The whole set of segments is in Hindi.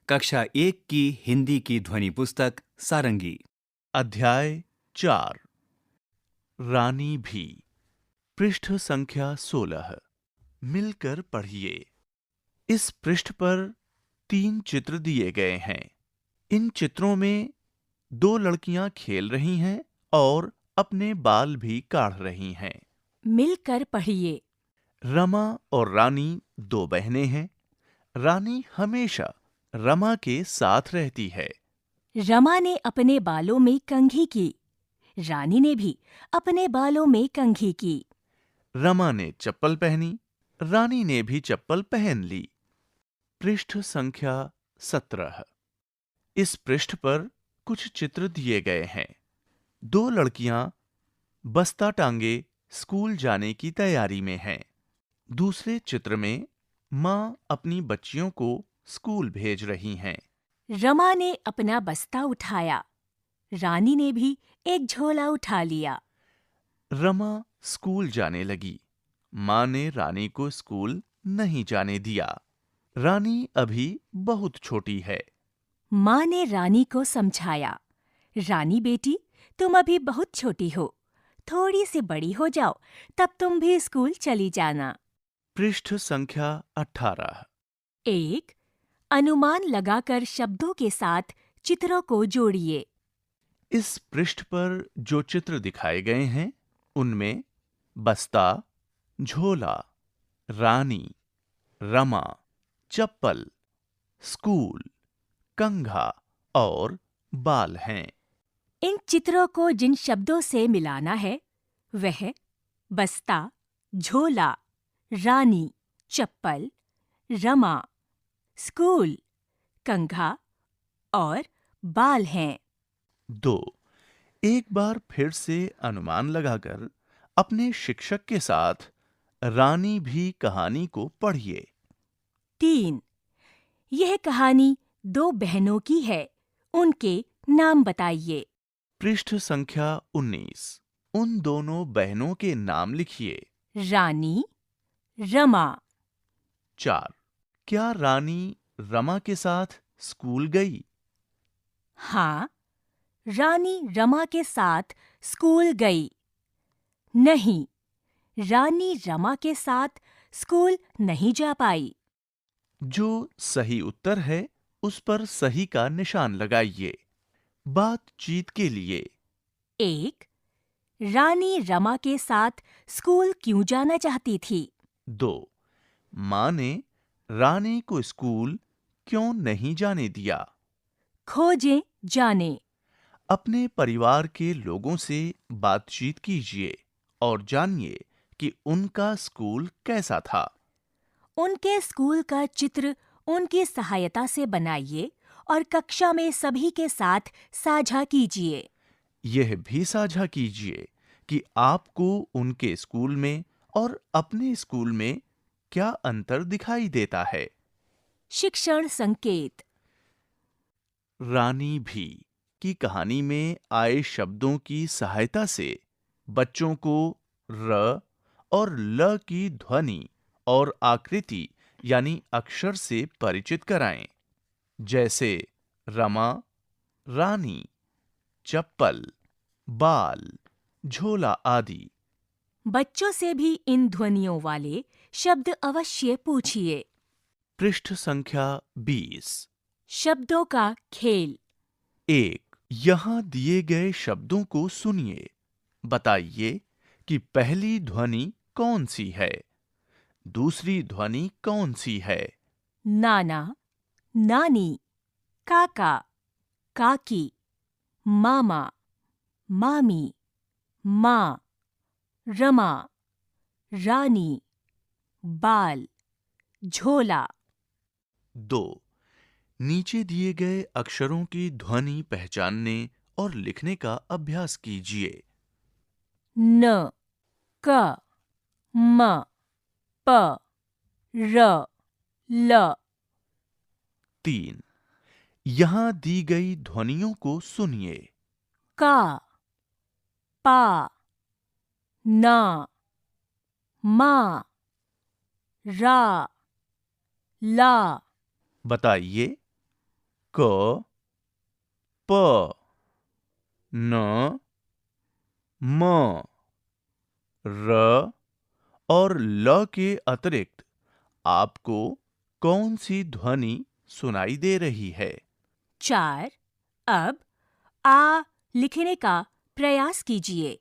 कक्षा 1 की हिंदी की ध्वनि पुस्तक सारंगी। अध्याय 4 रानी भी। पृष्ठ संख्या 16। मिलकर पढ़िए। इस पृष्ठ पर 3 चित्र दिए गए हैं। इन चित्रों में 2 लड़कियां खेल रही हैं और अपने बाल भी काढ़ रही हैं। मिलकर पढ़िए। रमा और रानी 2 बहनें हैं। रानी हमेशा रमा के साथ रहती है। रमा ने अपने बालों में कंघी की। रानी ने भी अपने बालों में कंघी की। रमा ने चप्पल पहनी, रानी ने भी चप्पल पहन ली। पृष्ठ संख्या 17। इस पृष्ठ पर कुछ चित्र दिए गए हैं। 2 लड़कियां बस्ता टांगे स्कूल जाने की तैयारी में हैं। दूसरे चित्र में मां अपनी बच्चियों को स्कूल भेज रही हैं। रमा ने अपना बस्ता उठाया। रानी ने भी एक झोला उठा लिया। रमा स्कूल जाने लगी। मां ने रानी को स्कूल नहीं जाने दिया। रानी अभी बहुत छोटी है। माँ ने रानी को समझाया, रानी बेटी, तुम अभी बहुत छोटी हो। थोड़ी सी बड़ी हो जाओ, तब तुम भी स्कूल चली जाना। पृष्ठ संख्या 18। 1. अनुमान लगाकर शब्दों के साथ चित्रों को जोड़िए। इस पृष्ठ पर जो चित्र दिखाए गए हैं उनमें बस्ता, झोला, रानी, रमा, चप्पल, स्कूल, कंघा और बाल हैं। इन चित्रों को जिन शब्दों से मिलाना है वह बस्ता, झोला, रानी, चप्पल, रमा, स्कूल, कंघा और बाल हैं। 2. एक बार फिर से अनुमान लगाकर अपने शिक्षक के साथ रानी भी कहानी को पढ़िए। 3. यह कहानी 2 बहनों की है। उनके नाम बताइए। पृष्ठ संख्या 19। उन दोनों बहनों के नाम लिखिए। रानी, रमा। 4. क्या रानी रमा के साथ स्कूल गई? हाँ, रानी रमा के साथ स्कूल गई। नहीं, रानी रमा के साथ स्कूल नहीं जा पाई। जो सही उत्तर है उस पर सही का निशान लगाइए। बातचीत के लिए 1. रानी रमा के साथ स्कूल क्यों जाना चाहती थी? 2. मां ने रानी को स्कूल क्यों नहीं जाने दिया? खोजें जाने। अपने परिवार के लोगों से बातचीत कीजिए और जानिए कि उनका स्कूल कैसा था। उनके स्कूल का चित्र उनकी सहायता से बनाइए और कक्षा में सभी के साथ साझा कीजिए। यह भी साझा कीजिए कि आपको उनके स्कूल में और अपने स्कूल में क्या अंतर दिखाई देता है। शिक्षण संकेत। रानी भी की कहानी में आए शब्दों की सहायता से बच्चों को र और ल की ध्वनि और आकृति यानी अक्षर से परिचित कराएं, जैसे रमा, रानी, चप्पल, बाल, झोला आदि। बच्चों से भी इन ध्वनियों वाले शब्द अवश्य पूछिए। पृष्ठ संख्या 20। शब्दों का खेल। 1. यहां दिए गए शब्दों को सुनिए। बताइए कि पहली ध्वनि कौन सी है, दूसरी ध्वनि कौन सी है। नाना, नानी, काका, काकी, मामा, मामी, माँ, रमा, रानी, बाल, झोला। 2. नीचे दिए गए अक्षरों की ध्वनि पहचानने और लिखने का अभ्यास कीजिए। न, क, म, प, र, ल। 3. यहां दी गई ध्वनियों को सुनिए। का, पा, ना, मा, रा, ला। बताइए क, प, न, म, र और ल के अतिरिक्त आपको कौन सी ध्वनि सुनाई दे रही है? 4. अब आ लिखने का प्रयास कीजिए।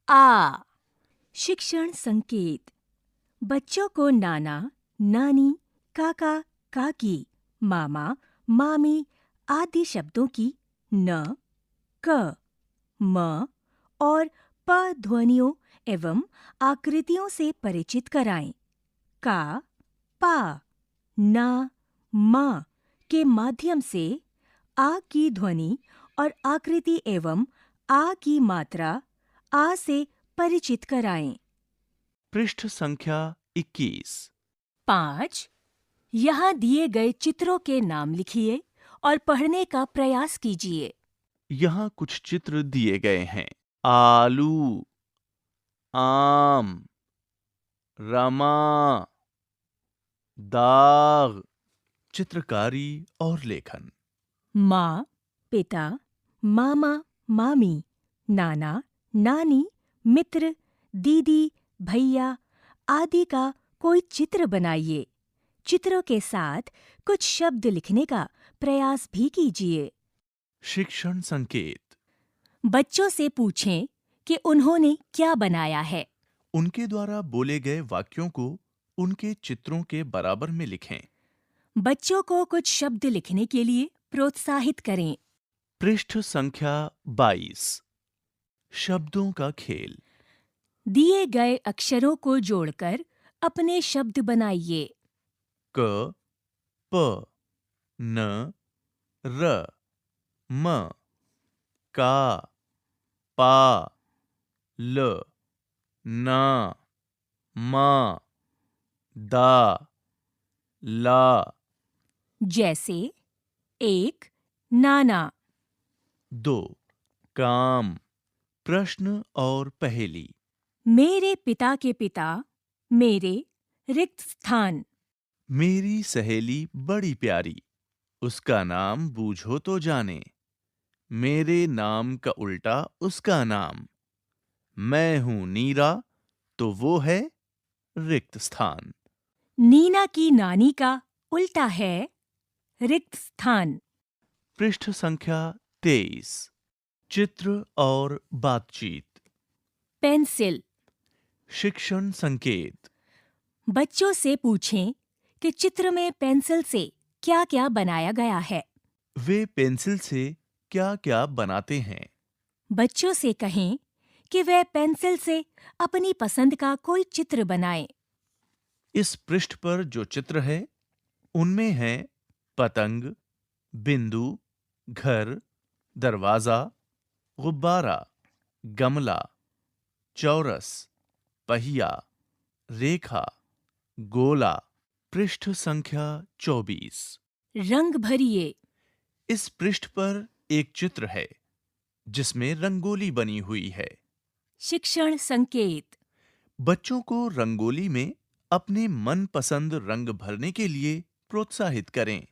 आ। शिक्षण संकेत। बच्चों को नाना, नानी, काका, काकी, मामा, मामी आदि शब्दों की न, क, म और प ध्वनियों एवं आकृतियों से परिचित कराएं। का, पा, ना, मा के माध्यम से आ की ध्वनि और आकृति एवं आ की मात्रा आ से परिचित कराएं। पृष्ठ संख्या 21। 5. यहाँ दिए गए चित्रों के नाम लिखिए और पढ़ने का प्रयास कीजिए। यहाँ कुछ चित्र दिए गए हैं। आलू, आम, रमा, दाग। चित्रकारी और लेखन। माँ, पिता, मामा, मामी, नाना, नानी, मित्र, दीदी, भैया आदि का कोई चित्र बनाइए। चित्रों के साथ कुछ शब्द लिखने का प्रयास भी कीजिए। शिक्षण संकेत। बच्चों से पूछें कि उन्होंने क्या बनाया है। उनके द्वारा बोले गए वाक्यों को उनके चित्रों के बराबर में लिखें। बच्चों को कुछ शब्द लिखने के लिए प्रोत्साहित करें। पृष्ठ संख्या 22। शब्दों का खेल। दिए गए अक्षरों को जोड़कर अपने शब्द बनाइए। क, प, न, र, म, का, पा, ल, ना, मा, दा, ला। जैसे 1. नाना, 2. काम, प्रश्न और पहेली। मेरे पिता के पिता, मेरे रिक्त स्थान। मेरी सहेली बड़ी प्यारी, उसका नाम बूझो तो जाने। मेरे नाम का उल्टा उसका नाम। मैं हूं नीरा, तो वो है रिक्त स्थान। नीना की नानी का उल्टा है रिक्त स्थान। पृष्ठ संख्या 23। चित्र और बातचीत। पेंसिल। शिक्षण संकेत। बच्चों से पूछें कि चित्र में पेंसिल से क्या-क्या बनाया गया है। वे पेंसिल से क्या-क्या बनाते हैं? बच्चों से कहें कि वे पेंसिल से अपनी पसंद का कोई चित्र बनाएं। इस पृष्ठ पर जो चित्र है, उनमें है पतंग, बिंदु, घर, दरवाजा, गुब्बारा, गमला, चौरस, पहिया, रेखा, गोला। पृष्ठ संख्या 24। रंग भरिए। इस पृष्ठ पर एक चित्र है जिसमें रंगोली बनी हुई है। शिक्षण संकेत। बच्चों को रंगोली में अपने मनपसंद रंग भरने के लिए प्रोत्साहित करें।